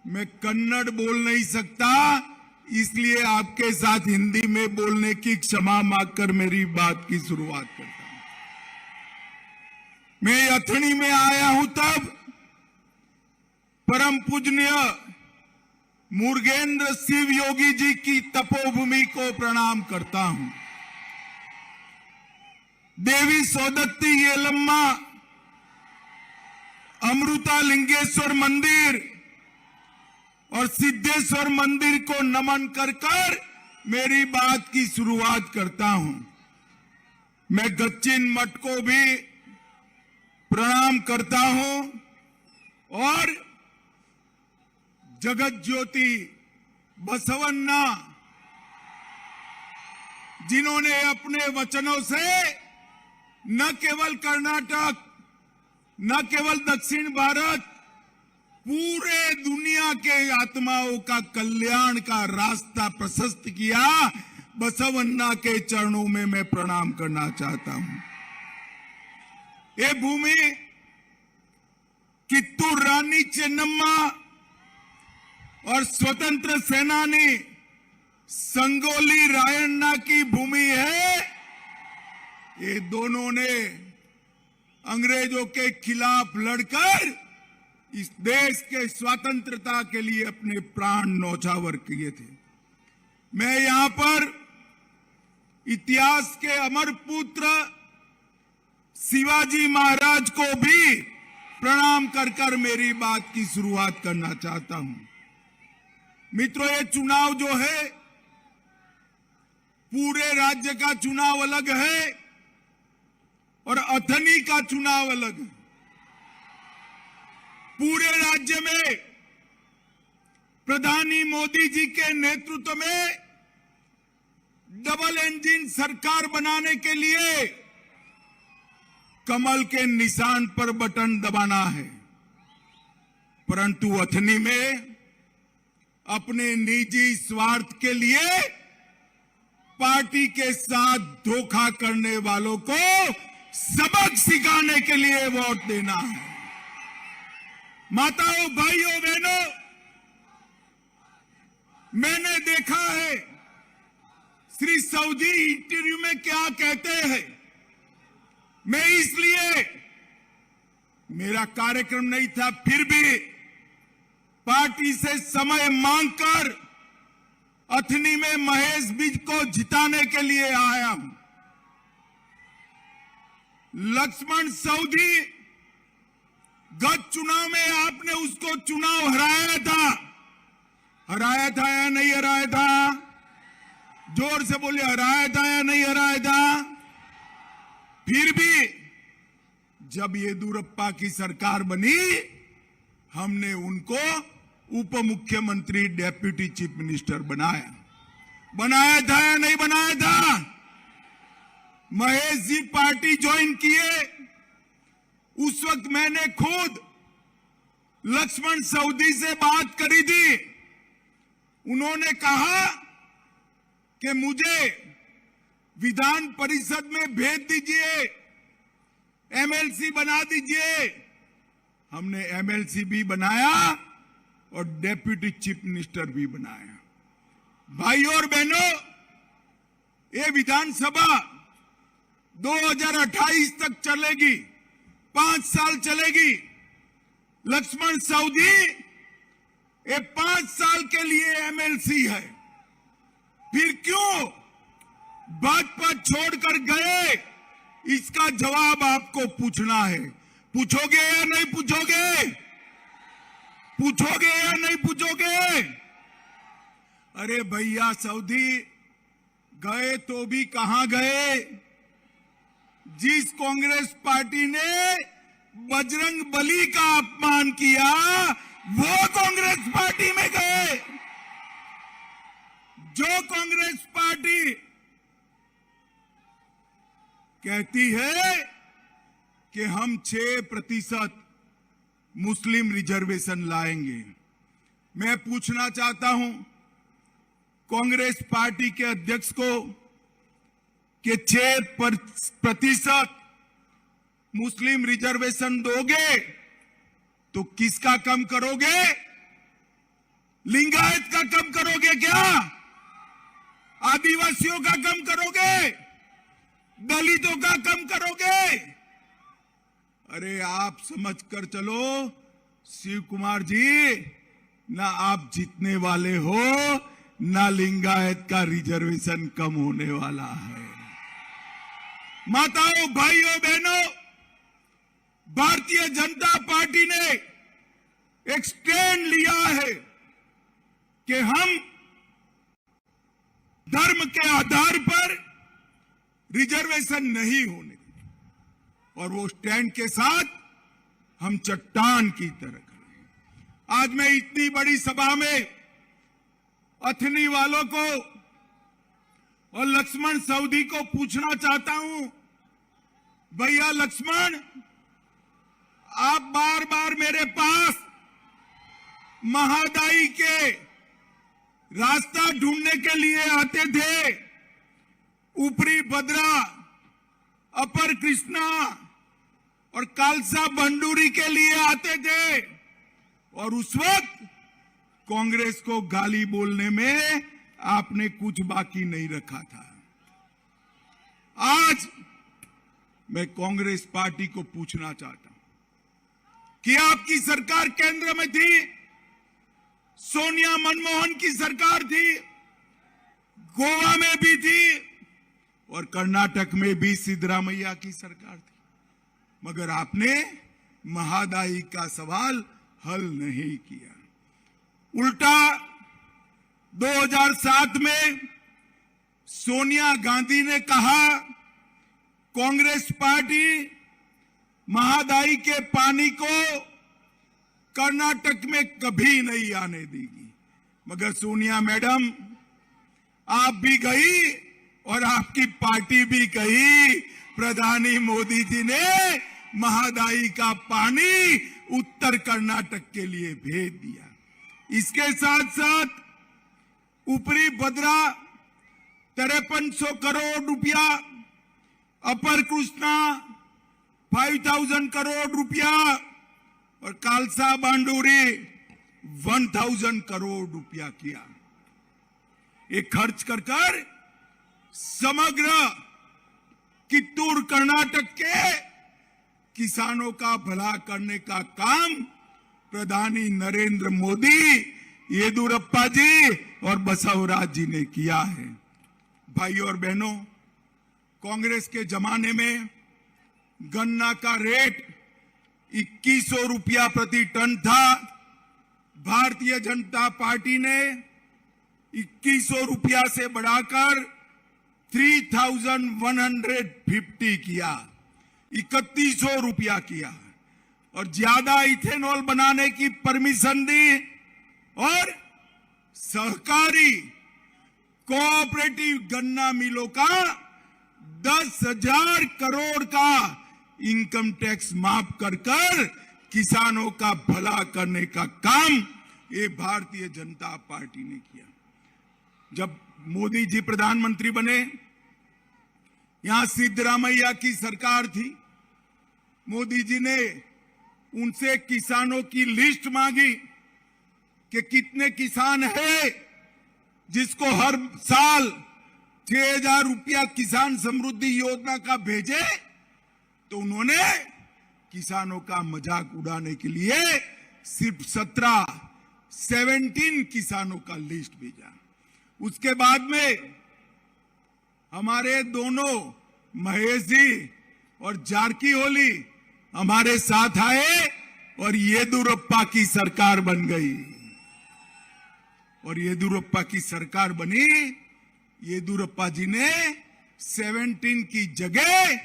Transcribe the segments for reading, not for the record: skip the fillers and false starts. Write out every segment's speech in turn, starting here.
मैं कन्नड़ बोल नहीं सकता, इसलिए आपके साथ हिंदी में बोलने की क्षमा मांगकर मेरी बात की शुरुआत करता हूं। मैं अथणी में आया हूं तब परम पूजनीय मुरुगेंद्र शिव योगी जी की तपोभूमि को प्रणाम करता हूं। देवी सौदत्ती येलम्मा अमृता लिंगेश्वर मंदिर और सिद्धेश्वर मंदिर को नमन कर मेरी बात की शुरुआत करता हूं। मैं गच्चीन मठ को भी प्रणाम करता हूं और जगत ज्योति बसवन्ना जिन्होंने अपने वचनों से न केवल कर्नाटक, न केवल दक्षिण भारत, पूरे दुनिया के आत्माओं का कल्याण का रास्ता प्रशस्त किया, बसवन्ना के चरणों में मैं प्रणाम करना चाहता हूं। ये भूमि कित्तूर रानी चेन्नम्मा और स्वतंत्र सेनानी संगोली रायण्णा की भूमि है। ये दोनों ने अंग्रेजों के खिलाफ लड़कर इस देश के स्वतंत्रता के लिए अपने प्राण न्यौछावर किए थे। मैं यहां पर इतिहास के अमर पुत्र शिवाजी महाराज को भी प्रणाम कर मेरी बात की शुरुआत करना चाहता हूं। मित्रों, ये चुनाव जो है पूरे राज्य का चुनाव अलग है और अथनी का चुनाव अलग है। पूरे राज्य में प्रधानी मोदी जी के नेतृत्व में डबल इंजन सरकार बनाने के लिए कमल के निशान पर बटन दबाना है, परंतु अथनी में अपने निजी स्वार्थ के लिए पार्टी के साथ धोखा करने वालों को सबक सिखाने के लिए वोट देना है। माताओं, भाइयों, बहनों, मैंने देखा है श्री सऊदी इंटरव्यू में क्या कहते हैं। मैं इसलिए, मेरा कार्यक्रम नहीं था, फिर भी पार्टी से समय मांगकर अथनी में महेश बिज को जिताने के लिए आया हूं। लक्ष्मण सऊदी, गत चुनाव में आपने उसको चुनाव हराया था या नहीं हराया था? जोर से बोलिए, हराया था या नहीं हराया था? फिर भी जब येदियुरप्पा की सरकार बनी, हमने उनको उप मुख्यमंत्री, डेप्यूटी चीफ मिनिस्टर बनाया था या नहीं बनाया था? महेश जी पार्टी ज्वाइन किए, उस वक्त मैंने खुद लक्ष्मण सऊदी से बात करी थी। उन्होंने कहा कि मुझे विधान परिषद में भेज दीजिए, एमएलसी बना दीजिए। हमने एमएलसी भी बनाया और डेप्यूटी चीफ मिनिस्टर भी बनाया। भाइयों और बहनों, ये विधानसभा 2028 तक चलेगी, 5 साल चलेगी। लक्ष्मण सऊदी ये 5 साल के लिए एमएलसी है, फिर क्यों भाजपा छोड़कर गए? इसका जवाब आपको पूछना है। पूछोगे या नहीं पूछोगे? पूछोगे या नहीं पूछोगे? अरे भैया, सऊदी गए तो भी कहां गए? जिस कांग्रेस पार्टी ने बजरंग बली का अपमान किया, वो कांग्रेस पार्टी में गए। जो कांग्रेस पार्टी कहती है कि हम 6% मुस्लिम रिजर्वेशन लाएंगे, मैं पूछना चाहता हूं कांग्रेस पार्टी के अध्यक्ष को कि 6% मुस्लिम रिजर्वेशन दोगे तो किसका कम करोगे? लिंगायत का कम करोगे क्या? आदिवासियों का कम करोगे? दलितों का कम करोगे? अरे आप समझ कर चलो शिव कुमार जी, ना आप जीतने वाले हो, ना लिंगायत का रिजर्वेशन कम होने वाला है। माताओं, भाइयों, बहनों, भारतीय जनता पार्टी ने एक स्टैंड लिया है कि हम धर्म के आधार पर रिजर्वेशन नहीं होने देंगे, और वो स्टैंड के साथ हम चट्टान की तरह खड़े हैं। आज मैं इतनी बड़ी सभा में अथनी वालों को और लक्ष्मण सवदी को पूछना चाहता हूं, भैया लक्ष्मण, आप बार बार मेरे पास महादाई के रास्ता ढूंढने के लिए आते थे, ऊपरी भद्रा, अपर कृष्णा और कालसा बंडूरी के लिए आते थे, और उस वक्त कांग्रेस को गाली बोलने में आपने कुछ बाकी नहीं रखा था। आज मैं कांग्रेस पार्टी को पूछना चाहता हूं कि आपकी सरकार केंद्र में थी, सोनिया मनमोहन की सरकार थी, गोवा में भी थी और कर्नाटक में भी सिद्धरामैया की सरकार थी, मगर आपने महादाई का सवाल हल नहीं किया। उल्टा 2007 में सोनिया गांधी ने कहा कांग्रेस पार्टी महादाई के पानी को कर्नाटक में कभी नहीं आने देगी, मगर सोनिया मैडम आप भी गई और आपकी पार्टी भी गई। प्रधानी मोदी जी ने महादाई का पानी उत्तर कर्नाटक के लिए भेज दिया। इसके साथ साथ ऊपरी भद्रा 5300 करोड़ रुपया, अपर कृष्णा 5000 करोड़ रुपया और कालसा बांडूरी 1000 करोड़ रुपया किया। ये खर्च कर समग्र कित्तूर कर्नाटक के किसानों का भला करने का काम प्रधानी नरेंद्र मोदी, येदुरप्पा जी और बसवराज जी ने किया है। भाइयों और बहनों, कांग्रेस के जमाने में गन्ना का रेट 2100 रुपया प्रति टन था। भारतीय जनता पार्टी ने 2100 रुपया से बढ़ाकर 3150 किया, 3100 रुपया किया, और ज्यादा इथेनॉल बनाने की परमिशन दी और सहकारी कोऑपरेटिव गन्ना मिलों का 10,000 करोड़ का इनकम टैक्स माफ कर किसानों का भला करने का काम ये भारतीय जनता पार्टी ने किया। जब मोदी जी प्रधानमंत्री बने, यहां सिद्धरामैया की सरकार थी। मोदी जी ने उनसे किसानों की लिस्ट मांगी कि कितने किसान हैं जिसको हर साल 6,000 रुपया किसान समृद्धि योजना का भेजे, तो उन्होंने किसानों का मजाक उड़ाने के लिए सिर्फ 17 किसानों का लिस्ट भेजा। उसके बाद में हमारे दोनों महेश जी और जारकीहोली हमारे साथ आए और येदुरप्पा की सरकार बन गई। और येदुरप्पा की सरकार बनी, येदुरप्पा जी ने 17 की जगह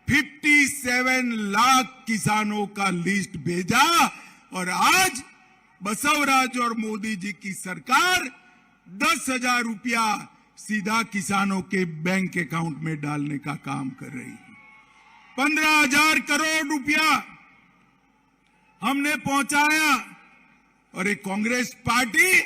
57 लाख किसानों का लिस्ट भेजा, और आज बसवराज और मोदी जी की सरकार 10,000 रुपया सीधा किसानों के बैंक अकाउंट में डालने का काम कर रही है। 15,000 करोड़ रुपया हमने पहुंचाया। और एक कांग्रेस पार्टी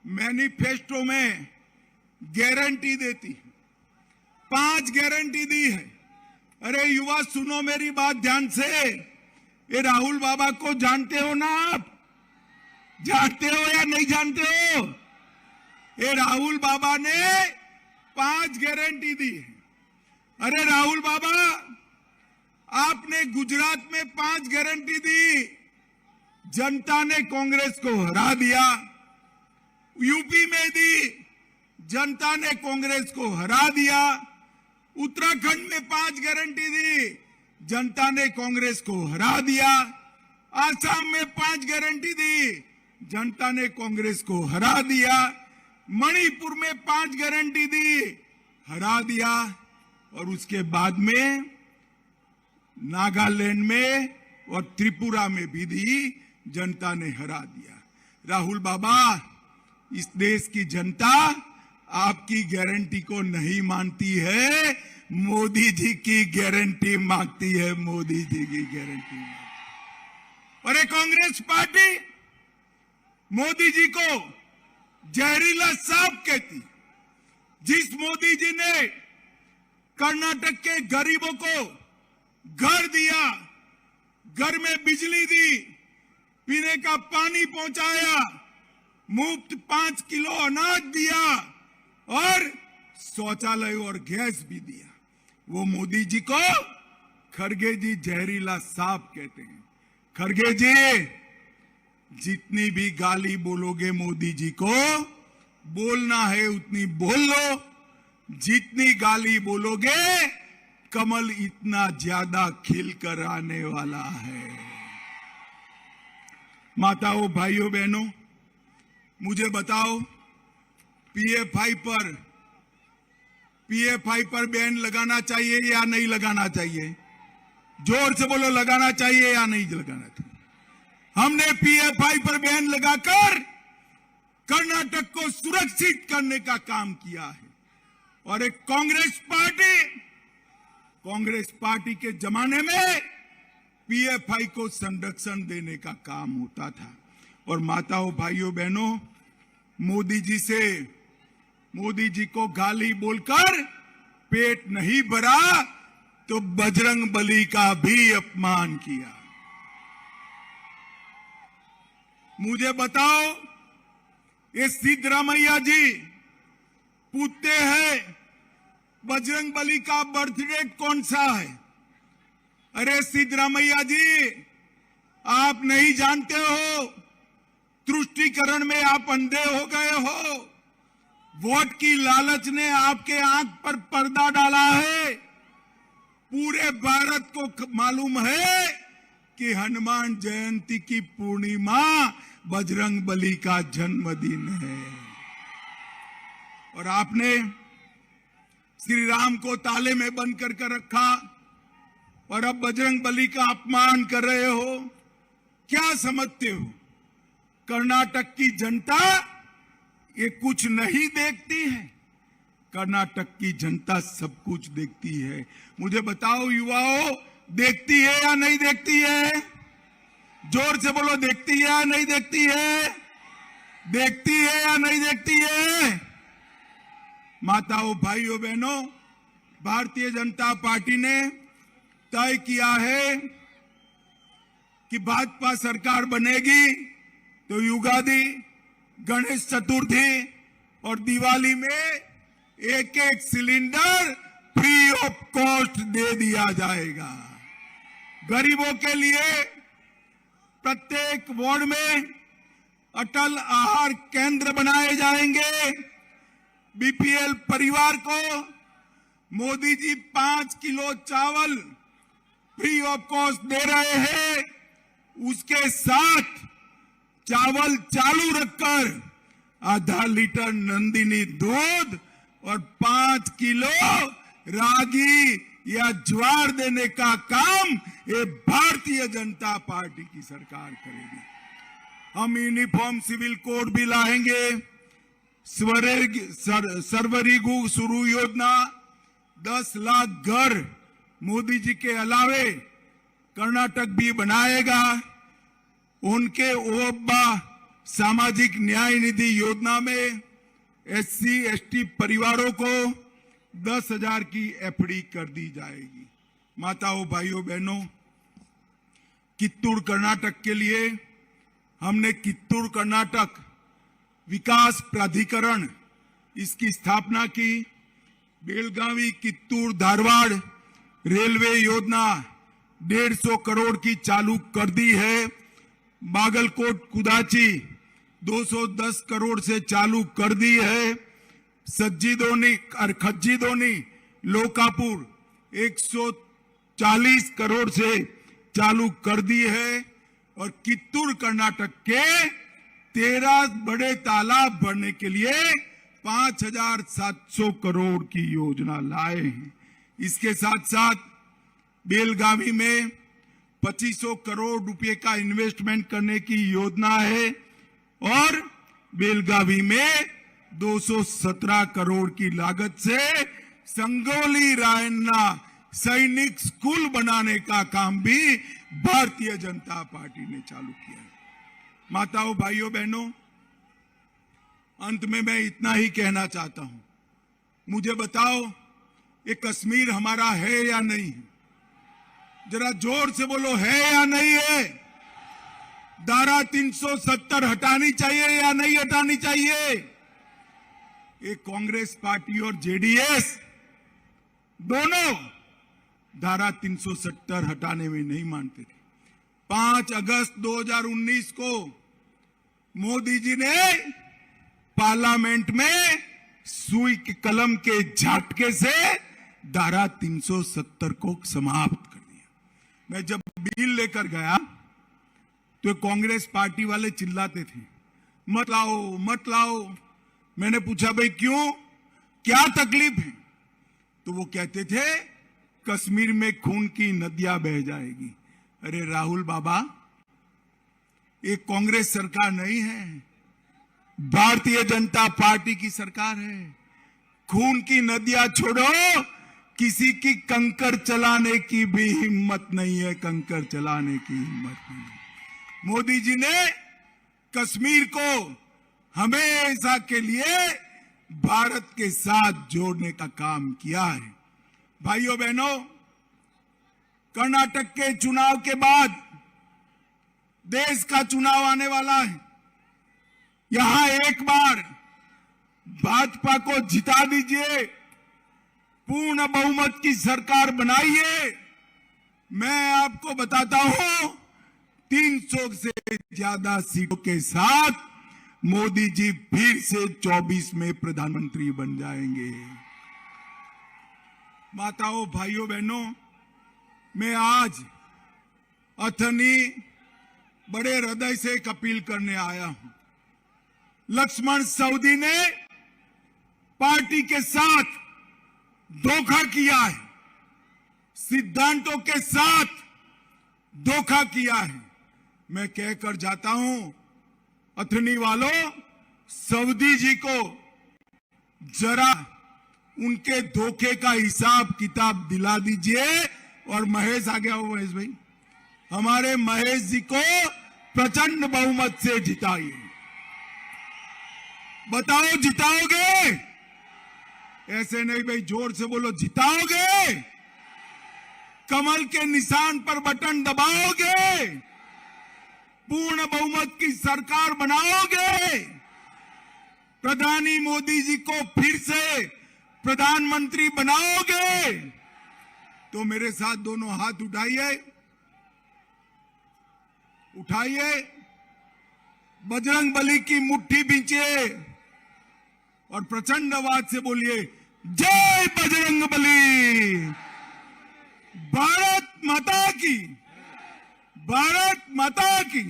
मैनिफेस्टो में गारंटी देती, 5 गारंटी दी है। अरे युवा सुनो मेरी बात ध्यान से, ये राहुल बाबा को जानते हो ना आप? जानते हो या नहीं जानते हो? ये राहुल बाबा ने 5 गारंटी दी। अरे राहुल बाबा, आपने गुजरात में 5 गारंटी दी, जनता ने कांग्रेस को हरा दिया। यूपी में दी, जनता ने कांग्रेस को हरा दिया। उत्तराखंड में 5 गारंटी दी, जनता ने कांग्रेस को हरा दिया। आसाम में 5 गारंटी दी, जनता ने कांग्रेस को हरा दिया। मणिपुर में 5 गारंटी दी, हरा दिया। और उसके बाद में नागालैंड में और त्रिपुरा में भी दी, जनता ने हरा दिया। राहुल बाबा, इस देश की जनता आपकी गारंटी को नहीं मानती है, मोदी जी की गारंटी मांगती है, मोदी जी की गारंटी। और ये कांग्रेस पार्टी मोदी जी को जहरीला सांप कहती। जिस मोदी जी ने कर्नाटक के गरीबों को घर दिया, घर में बिजली दी, पीने का पानी पहुंचाया, मुफ्त 5 किलो अनाज दिया और शौचालय और गैस भी दिया, वो मोदी जी को खड़गे जी जहरीला सांप कहते हैं। खड़गे जी, जितनी भी गाली बोलोगे मोदी जी को, बोलना है उतनी बोल लो। जितनी गाली बोलोगे, कमल इतना ज्यादा खिल कर आने वाला है। माताओं, भाइयों, बहनों, मुझे बताओ, पीएफआई पर बैन लगाना चाहिए या नहीं लगाना चाहिए? जोर से बोलो, लगाना चाहिए या नहीं लगाना चाहिए? हमने पीएफआई पर बैन लगाकर कर्नाटक को सुरक्षित करने का काम किया है। और एक कांग्रेस पार्टी के जमाने में पीएफआई को संरक्षण देने का काम होता था। और माताओं, भाइयों, बहनों, मोदी जी को गाली बोलकर पेट नहीं भरा तो बजरंग बली का भी अपमान किया। मुझे बताओ, ये सिद्धरामैया जी पूछते हैं बजरंग बली का बर्थ डेट कौन सा है? अरे सिद्धरामैया जी, आप नहीं जानते हो, तुष्टीकरण में आप अंधे हो गए हो। वोट की लालच ने आपके आंख पर पर्दा डाला है। पूरे भारत को मालूम है कि हनुमान जयंती की पूर्णिमा बजरंग बली का जन्मदिन है। और आपने श्री राम को ताले में बंद कर रखा और अब बजरंग बली का अपमान कर रहे हो। क्या समझते हो, कर्नाटक की जनता ये कुछ नहीं देखती है? कर्नाटक की जनता सब कुछ देखती है। मुझे बताओ युवाओं, देखती है या नहीं देखती है? जोर से बोलो, देखती है या नहीं देखती है? देखती है या नहीं देखती है? माताओं, भाइयों, बहनों, भारतीय जनता पार्टी ने तय किया है कि भाजपा सरकार बनेगी तो युगादि, गणेश चतुर्थी और दिवाली में 1-1 सिलेंडर फ्री ऑफ कॉस्ट दे दिया जाएगा। गरीबों के लिए प्रत्येक वार्ड में अटल आहार केंद्र बनाए जाएंगे। बीपीएल परिवार को मोदी जी 5 किलो चावल फ्री ऑफ कॉस्ट दे रहे हैं। उसके साथ चावल चालू रखकर आधा लीटर नंदिनी दूध और 5 किलो रागी या ज्वार देने का काम ये भारतीय जनता पार्टी की सरकार करेगी। हम यूनिफॉर्म सिविल कोड भी लाएंगे। सर्वरिगु शुरू योजना 10 लाख घर मोदी जी के अलावे कर्नाटक भी बनाएगा। उनके ओब्बा सामाजिक न्याय निधि योजना में एससी एसटी परिवारों को 10,000 की एफडी कर दी जाएगी। माताओं, भाइयों, बहनों, कित्तूर कर्नाटक के लिए हमने कित्तूर कर्नाटक विकास प्राधिकरण इसकी स्थापना की। बेलगावी कित्तूर धारवाड़ रेलवे योजना 150 करोड़ की चालू कर दी है। बागलकोट कुदाची 210 करोड़ से चालू कर दी है। सज्जीदोनी और खज्जीदोनी लोकापुर 140 करोड़ से चालू कर दी है। और कित्तूर कर्नाटक के 13 बड़े तालाब भरने के लिए 5,700 करोड़ की योजना लाए हैं। इसके साथ साथ बेलगावी में 2500 करोड़ रुपए का इन्वेस्टमेंट करने की योजना है और बेलगावी में 217 करोड़ की लागत से संगोली रायन्ना सैनिक स्कूल बनाने का काम भी भारतीय जनता पार्टी ने चालू किया है। माताओं, भाइयों, बहनों, अंत में मैं इतना ही कहना चाहता हूं, मुझे बताओ ये कश्मीर हमारा है या नहीं है? जरा जोर से बोलो, है या नहीं है? धारा 370 हटानी चाहिए या नहीं हटानी चाहिए? ये कांग्रेस पार्टी और जेडीएस दोनों धारा 370 हटाने में नहीं मानते थे। 5 अगस्त 2019 को मोदी जी ने पार्लियामेंट में सुई के कलम के झटके से धारा 370 को समाप्त कर दिया। मैं जब बिल लेकर गया तो कांग्रेस पार्टी वाले चिल्लाते थे, मत लाओ मत लाओ। मैंने पूछा, भाई क्यों, क्या तकलीफ है? तो वो कहते थे कश्मीर में खून की नदियां बह जाएगी। अरे राहुल बाबा, ये कांग्रेस सरकार नहीं है, भारतीय जनता पार्टी की सरकार है। खून की नदियां छोड़ो, किसी की कंकर चलाने की भी हिम्मत नहीं है, कंकर चलाने की हिम्मत नहीं। मोदी जी ने कश्मीर को हमेशा के लिए भारत के साथ जोड़ने का काम किया है। भाइयों बहनों, कर्नाटक के चुनाव के बाद देश का चुनाव आने वाला है। यहां एक बार भाजपा को जिता दीजिए, पूर्ण बहुमत की सरकार बनाइए। मैं आपको बताता हूं, 300 से ज्यादा सीटों के साथ मोदी जी फिर से 24 में प्रधानमंत्री बन जाएंगे। माताओं, भाइयों, बहनों, मैं आज अथनी बड़े हृदय से एक अपील करने आया हूं। लक्ष्मण सवदी ने पार्टी के साथ धोखा किया है, सिद्धांतों के साथ धोखा किया है। मैं कहकर जाता हूं, अथनी वालों, सवदी जी को जरा उनके धोखे का हिसाब किताब दिला दीजिए। और महेश आ गया हो, महेश भाई, हमारे महेश जी को प्रचंड बहुमत से जिताइए। बताओ, जिताओगे? ऐसे नहीं भाई, जोर से बोलो, जिताओगे? कमल के निशान पर बटन दबाओगे? पूर्ण बहुमत की सरकार बनाओगे? प्रधानी मोदी जी को फिर से प्रधानमंत्री बनाओगे? तो मेरे साथ दोनों हाथ उठाइए, उठाइए, बजरंग बली की मुट्ठी बींचिए और प्रचंड आवाज से बोलिए, जय बजरंग बली। भारत माता की, भारत माता की।